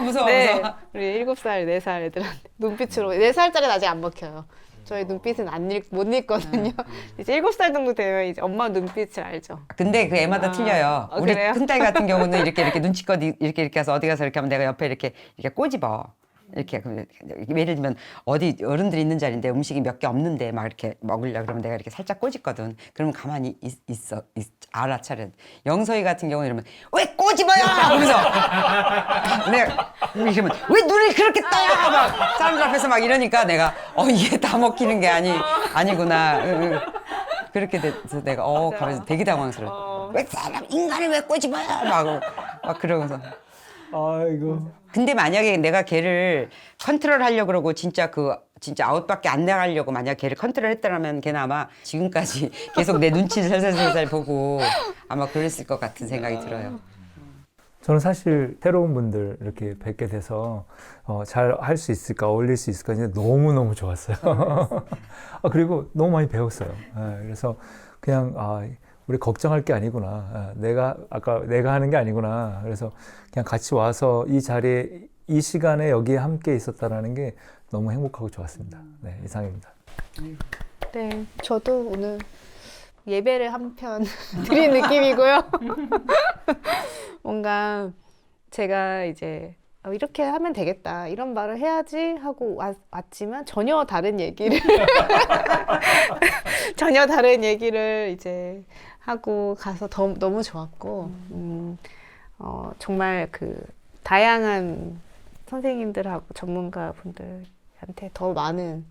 [SPEAKER 2] 무서워
[SPEAKER 4] 네,
[SPEAKER 2] 무서워.
[SPEAKER 4] 우리 7살, 4살 애들한테 눈빛으로. 4살짜리는 아직 안 먹혀요. 저희 눈빛은 못 읽거든요. 이제 7살 정도 되면 이제 엄마 눈빛을 알죠.
[SPEAKER 2] 근데 그 애마다 틀려요. 우리
[SPEAKER 4] 그래요?
[SPEAKER 2] 큰딸 같은 경우는 이렇게 눈치껏 이렇게 해서 어디 가서 이렇게 하면 내가 옆에 이렇게 꼬집어. 이렇게 예를 들면 어디 어른들이 있는 자리인데 음식이 몇 개 없는데 막 이렇게 먹으려 그러면 내가 이렇게 살짝 꼬집거든. 그러면 가만히 있어 알아차려. 영서이 같은 경우는 이러면 왜 꼬집어요? 그러면서 내가 이러면 왜 눈을 그렇게 떠요? 막 사람들 앞에서 막 이러니까 내가 이게 다 먹히는 게 아니구나. 그렇게 돼서 내가 가면서 되게 당황스러워. 왜 사람 인간을 왜 꼬집어요? 막 그러면서.
[SPEAKER 5] 아이고.
[SPEAKER 2] 근데 만약에 내가 걔를 컨트롤 하려고 그러고 진짜 아웃밖에 안 나가려고 만약 걔를 컨트롤 했더라면 걔는 아마 지금까지 계속 내 눈치를 살살살살 보고 아마 그랬을 것 같은 생각이 들어요.
[SPEAKER 5] 저는 사실 새로운 분들 이렇게 뵙게 돼서 잘 할 수 있을까, 어울릴 수 있을까 이제 너무너무 좋았어요. 그리고 너무 많이 배웠어요. 그래서 그냥 우리 걱정할 게 아니구나. 내가 하는 게 아니구나. 그래서 그냥 같이 와서 이 자리에 이 시간에 여기에 함께 있었다라는 게 너무 행복하고 좋았습니다. 네, 이상입니다.
[SPEAKER 4] 네, 저도 오늘 예배를 한 편 드린 느낌이고요. 뭔가 제가 이제 이렇게 하면 되겠다, 이런 말을 해야지 하고 왔지만 전혀 다른 얘기를 이제 하고 가서 너무 좋았고, 정말 그 다양한 선생님들하고 전문가분들한테 더 많은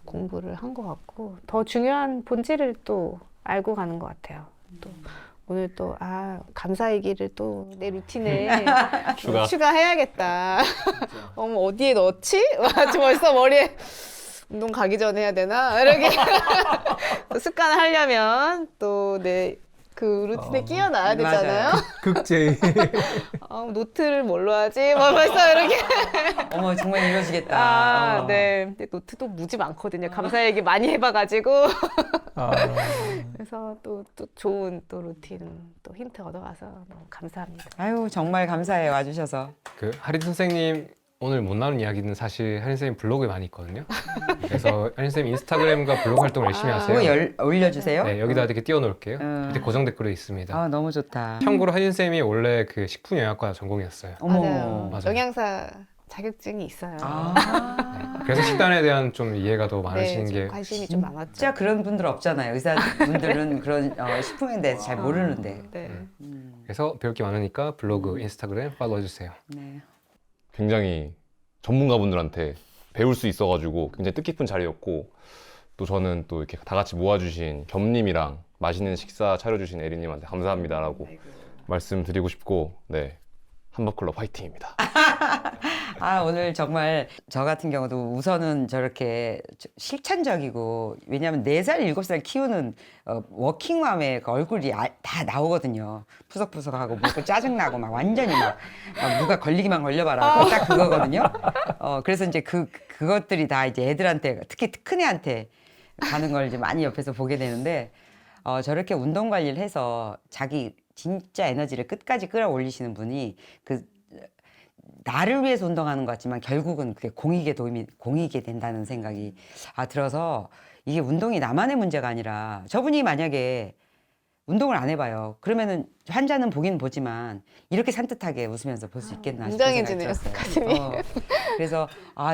[SPEAKER 4] 공부를 한 것 같고 더 중요한 본질을 또 알고 가는 것 같아요. 또 오늘 또 감사 얘기를 또 내 루틴에 추가해야겠다. 어디에 넣지? 벌써 머리에 운동 가기 전에 해야 되나? 이렇게 또 습관을 하려면 또 내 그 루틴에 끼워놔야 되잖아요.
[SPEAKER 5] 극제의
[SPEAKER 4] 노트를 뭘로 하지? 벌써 이렇게.
[SPEAKER 2] 어머 정말 이러시겠다.
[SPEAKER 4] 네. 근데 노트도 무지 많거든요. 감사 얘기 많이 해봐가지고. 그래서 또 좋은 또 루틴 또 힌트 얻어가서 너무 감사합니다.
[SPEAKER 2] 아유 정말 감사해요 와주셔서.
[SPEAKER 3] 그 하린 선생님 오늘 못 나눈 이야기는 사실 하린 선생님 블로그에 많이 있거든요. 그래서 하린 선생님 인스타그램과 블로그 활동을 열심히 하세요.
[SPEAKER 2] 그거 올려주세요.
[SPEAKER 3] 네, 여기다 이렇게 띄워놓을게요. 밑에 고정 댓글에 있습니다.
[SPEAKER 2] 너무 좋다.
[SPEAKER 3] 참고로 하린 선생님이 원래 그 식품영양과 전공이었어요.
[SPEAKER 2] 어머.
[SPEAKER 3] 맞아요.
[SPEAKER 4] 영양사 자격증이 있어요.
[SPEAKER 3] 그래서 식단에 대한 좀 이해가 더
[SPEAKER 4] 네,
[SPEAKER 3] 많으시는
[SPEAKER 4] 좀
[SPEAKER 3] 게
[SPEAKER 4] 관심이 좀 많았죠.
[SPEAKER 2] 진짜 그런 분들 없잖아요. 의사분들은 그런 식품에 대해서 잘 모르는데.
[SPEAKER 4] 네.
[SPEAKER 3] 그래서 배울 게 많으니까 블로그, 인스타그램 팔로우 해주세요.
[SPEAKER 2] 네.
[SPEAKER 6] 굉장히 전문가분들한테 배울 수 있어가지고 굉장히 뜻깊은 자리였고, 또 저는 또 이렇게 다 같이 모아주신 겸님이랑 맛있는 식사 차려주신 에리님한테 감사합니다라고 말씀드리고 싶고, 네, 한버클럽 화이팅입니다.
[SPEAKER 2] 오늘 정말 저 같은 경우도 우선은 저렇게 실천적이고, 왜냐하면 4살, 7살 키우는 워킹맘의 그 얼굴이 다 나오거든요. 푸석푸석하고 먹고 짜증나고 막 완전히 막 누가 걸리기만 걸려봐라. 딱 그거거든요. 그래서 이제 그것들이 다 이제 애들한테, 특히 큰애한테 가는 걸 이제 많이 옆에서 보게 되는데, 저렇게 운동 관리를 해서 자기 진짜 에너지를 끝까지 끌어올리시는 분이 나를 위해서 운동하는 것 같지만 결국은 그게 공익에 된다는 생각이 들어서, 이게 운동이 나만의 문제가 아니라, 저분이 만약에 운동을 안 해봐요. 그러면은 환자는 보긴 보지만 이렇게 산뜻하게 웃으면서 볼 수 있겠나 싶은 생각이
[SPEAKER 4] 웅장해지네요,
[SPEAKER 2] 들었어요.
[SPEAKER 4] 가슴이.
[SPEAKER 2] 그래서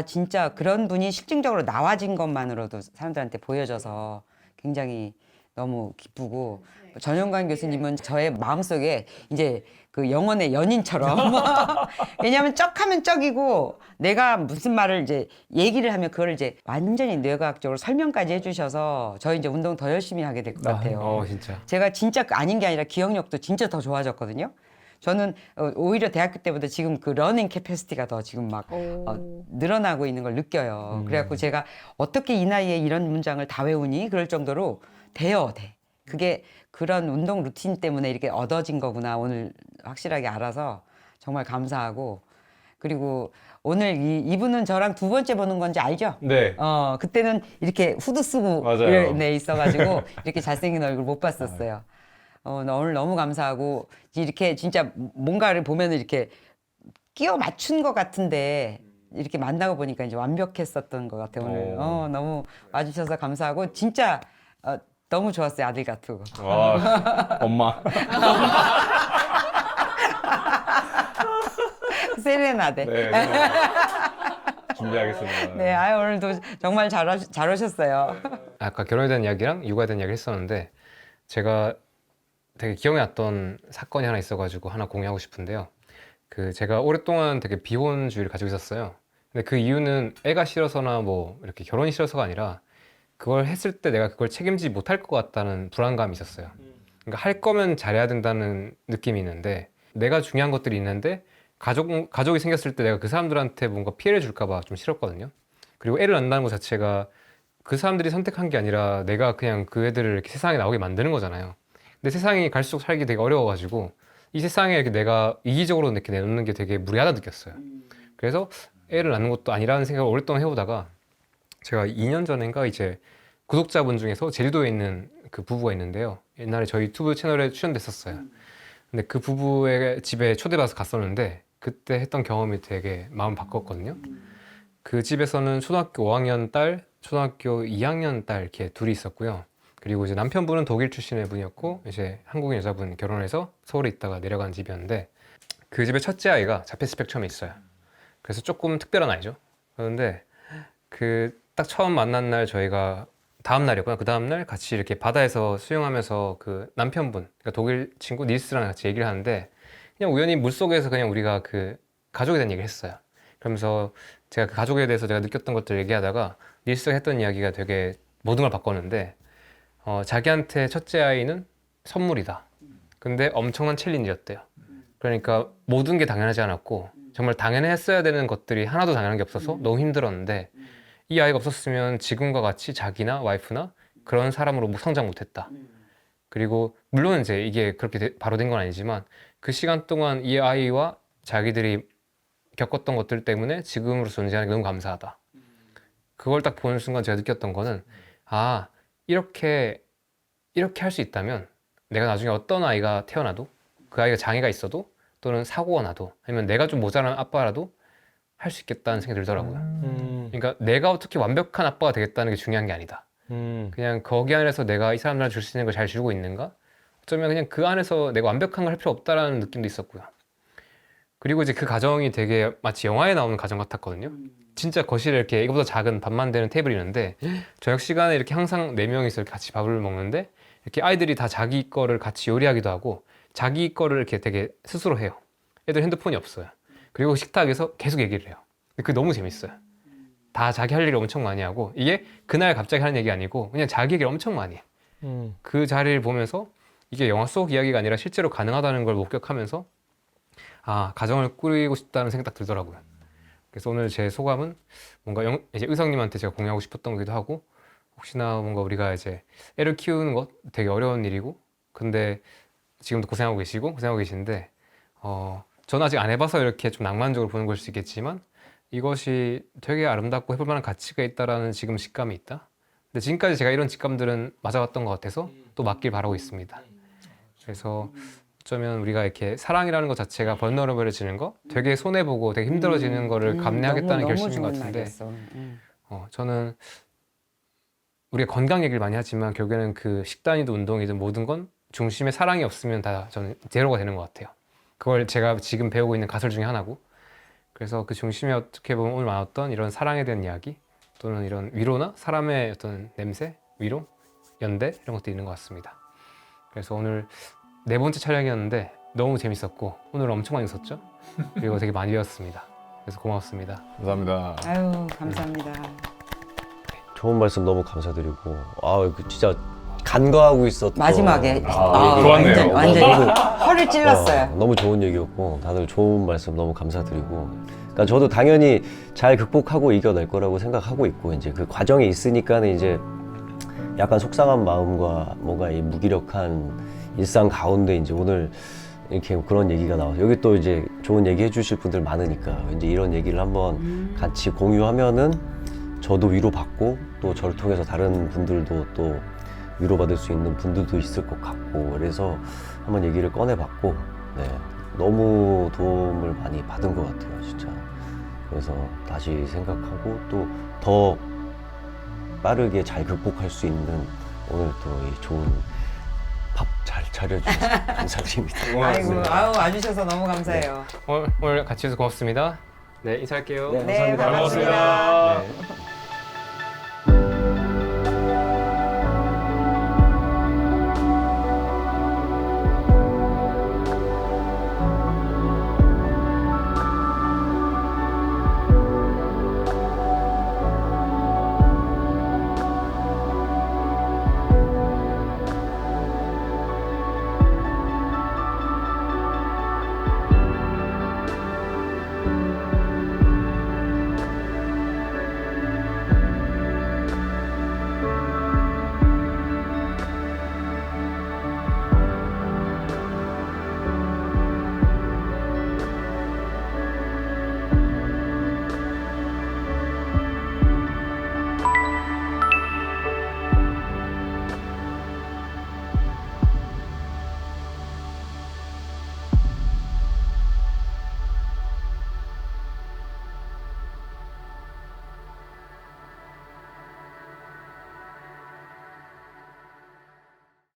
[SPEAKER 2] 진짜 그런 분이 실증적으로 나와진 것만으로도 사람들한테 보여져서 굉장히 너무 기쁘고, 전용관 교수님은 저의 마음속에 이제 그 영혼의 연인처럼 왜냐하면 쩍하면 쩍이고, 내가 무슨 말을 이제 얘기를 하면 그걸 이제 완전히 뇌과학적으로 설명까지 해주셔서 저희 이제 운동 더 열심히 하게 될 것 같아요.
[SPEAKER 3] 진짜.
[SPEAKER 2] 제가 진짜 아닌 게 아니라 기억력도 진짜 더 좋아졌거든요. 저는 오히려 대학교 때보다 지금 그 러닝 캐패시티가 더 지금 막 늘어나고 있는 걸 느껴요. 그래갖고 제가 어떻게 이 나이에 이런 문장을 다 외우니? 그럴 정도로 돼. 그게 그런 운동 루틴 때문에 이렇게 얻어진 거구나 오늘 확실하게 알아서 정말 감사하고, 그리고 오늘 이분은 저랑 두 번째 보는 건지 알죠?
[SPEAKER 6] 네.
[SPEAKER 2] 그때는 이렇게 후드 쓰고
[SPEAKER 6] 맞아요.
[SPEAKER 2] 네, 있어가지고 이렇게 잘생긴 얼굴 못 봤었어요. 오늘 너무 감사하고 이렇게 진짜 뭔가를 보면 이렇게 끼워 맞춘 것 같은데 이렇게 만나고 보니까 이제 완벽했었던 것 같아요. 오늘 너무 와주셔서 감사하고 진짜 너무 좋았어요. 아들 같고.
[SPEAKER 6] 와, 엄마.
[SPEAKER 2] 세레나데.
[SPEAKER 6] 네. 준비하겠습니다.
[SPEAKER 2] 네, 오늘도 정말 잘 오셨어요.
[SPEAKER 3] 아까 결혼에 대한 이야기랑 육아에 대한 이야기를 했었는데 제가 되게 기억에 났던 사건이 하나 있어가지고 하나 공유하고 싶은데요. 그 제가 오랫동안 되게 비혼주의를 가지고 있었어요. 근데 그 이유는 애가 싫어서나 뭐 이렇게 결혼이 싫어서가 아니라 그걸 했을 때 내가 그걸 책임지지 못할 것 같다는 불안감이 있었어요. 그러니까 할 거면 잘해야 된다는 느낌이 있는데 내가 중요한 것들이 있는데 가족이 생겼을 때 내가 그 사람들한테 뭔가 피해를 줄까 봐 좀 싫었거든요. 그리고 애를 낳는다는 것 자체가 그 사람들이 선택한 게 아니라 내가 그냥 그 애들을 이렇게 세상에 나오게 만드는 거잖아요. 근데 세상이 갈수록 살기 되게 어려워가지고 이 세상에 이렇게 내가 이기적으로 이렇게 내놓는 게 되게 무리하다 느꼈어요. 그래서 애를 낳는 것도 아니라는 생각을 오랫동안 해오다가 제가 2년 전인가 이제 구독자분 중에서 제주도에 있는 그 부부가 있는데요. 옛날에 저희 유튜브 채널에 출연됐었어요. 근데 그 부부의 집에 초대받아서 갔었는데 그때 했던 경험이 되게 마음 바꿨거든요. 그 집에서는 초등학교 5학년 딸, 초등학교 2학년 딸 이렇게 둘이 있었고요. 그리고 이제 남편분은 독일 출신의 분이었고 이제 한국인 여자분 결혼해서 서울에 있다가 내려간 집이었는데 그 집의 첫째 아이가 자폐 스펙트럼이 있어요. 그래서 조금 특별한 아이죠. 그런데 그 딱 처음 만난 날 저희가 다음 날이었구나. 그 다음 날 같이 이렇게 바다에서 수영하면서 그 남편분, 그러니까 독일 친구 닐스랑 같이 얘기를 하는데 그냥 우연히 물속에서 그냥 우리가 그 가족에 대한 얘기를 했어요. 그러면서 제가 그 가족에 대해서 제가 느꼈던 것들을 얘기하다가 닐스가 했던 이야기가 되게 모든 걸 바꿨는데 자기한테 첫째 아이는 선물이다. 근데 엄청난 챌린지였대요. 그러니까 모든 게 당연하지 않았고 정말 당연했어야 되는 것들이 하나도 당연한 게 없어서 너무 힘들었는데 이 아이가 없었으면 지금과 같이 자기나 와이프나 그런 사람으로 성장 못했다. 그리고 물론 이제 이게 그렇게 바로 된 건 아니지만 그 시간 동안 이 아이와 자기들이 겪었던 것들 때문에 지금으로 존재하는 게 너무 감사하다. 그걸 딱 보는 순간 제가 느꼈던 거는 아 이렇게 할 수 있다면 내가 나중에 어떤 아이가 태어나도 그 아이가 장애가 있어도 또는 사고가 나도 아니면 내가 좀 모자란 아빠라도 할 수 있겠다는 생각이 들더라고요. 그러니까 내가 어떻게 완벽한 아빠가 되겠다는 게 중요한 게 아니다. 그냥 거기 안에서 내가 이 사람들한테 줄 수 있는 걸 잘 주고 있는가? 어쩌면 그냥 그 안에서 내가 완벽한 걸 할 필요 없다라는 느낌도 있었고요. 그리고 이제 그 가정이 되게 마치 영화에 나오는 가정 같았거든요. 진짜 거실에 이렇게 이거보다 작은 밥만 되는 테이블이 있는데 저녁 시간에 이렇게 항상 4명이서 같이 밥을 먹는데 이렇게 아이들이 다 자기 거를 같이 요리하기도 하고 자기 거를 이렇게 되게 스스로 해요. 애들 핸드폰이 없어요. 그리고 식탁에서 계속 얘기를 해요. 근데 그게 너무 재밌어요. 다 자기 할 얘기를 엄청 많이 하고 이게 그날 갑자기 하는 얘기 아니고 그냥 자기 얘기를 엄청 많이 해. 그 자리를 보면서 이게 영화 속 이야기가 아니라 실제로 가능하다는 걸 목격하면서 아 가정을 꾸리고 싶다는 생각 딱 들더라고요. 그래서 오늘 제 소감은 뭔가 이제 의성님한테 제가 공유하고 싶었던 거기도 하고 혹시나 뭔가 우리가 이제 애를 키우는 것 되게 어려운 일이고 근데 지금도 고생하고 계신데 저는 아직 안 해봐서 이렇게 좀 낭만적으로 보는 걸 수 있겠지만 이것이 되게 아름답고 해볼 만한 가치가 있다라는 지금 직감이 있다. 근데 지금까지 제가 이런 직감들은 맞아왔던 것 같아서 또 맞길 바라고 있습니다. 그래서 어쩌면 우리가 이렇게 사랑이라는 것 자체가 벌너러블해지는 거 되게 손해보고 되게 힘들어지는 거를 감내하겠다는 결심인 것 같은데 저는 우리가 건강 얘기를 많이 하지만 결국에는 그 식단이든 운동이든 모든 건 중심에 사랑이 없으면 다 저는 제로가 되는 것 같아요. 그걸 제가 지금 배우고 있는 가설 중에 하나고 그래서 그 중심에 어떻게 보면 오늘 나눴던 이런 사랑에 대한 이야기 또는 이런 위로나 사람의 어떤 냄새, 위로, 연대 이런 것도 있는 것 같습니다. 그래서 오늘 4번째 촬영이었는데 너무 재밌었고 오늘 엄청 많이 웃었죠? 그리고 되게 많이 배웠습니다. 그래서 고맙습니다.
[SPEAKER 6] 감사합니다.
[SPEAKER 2] 아유 감사합니다.
[SPEAKER 1] 좋은 말씀 너무 감사드리고 진짜 간과하고 있었던
[SPEAKER 2] 마지막에
[SPEAKER 6] 좋았네요.
[SPEAKER 2] 완전 허를 찔렀어요.
[SPEAKER 1] 너무 좋은 얘기였고 다들 좋은 말씀 너무 감사드리고 그러니까 저도 당연히 잘 극복하고 이겨낼 거라고 생각하고 있고 이제 그 과정에 있으니까는 이제 약간 속상한 마음과 뭔가 이 무기력한 일상 가운데 이제 오늘 이렇게 그런 얘기가 나와서 여기 또 이제 좋은 얘기 해주실 분들 많으니까 이제 이런 얘기를 한번 같이 공유하면은 저도 위로받고 또 저를 통해서 다른 분들도 또 위로받을 수 있는 분들도 있을 것 같고 그래서 한번 얘기를 꺼내봤고 네, 너무 도움을 많이 받은 것 같아요 진짜. 그래서 다시 생각하고 또 더 빠르게 잘 극복할 수 있는 오늘 또 이 좋은 밥 잘 차려주셔서 감사드립니다.
[SPEAKER 2] 아이고, 아우 와주셔서 너무 감사해요.
[SPEAKER 3] 오늘 같이 해서 고맙습니다. 네, 인사할게요.
[SPEAKER 2] 네,
[SPEAKER 6] 잘 먹었습니다.
[SPEAKER 3] 네.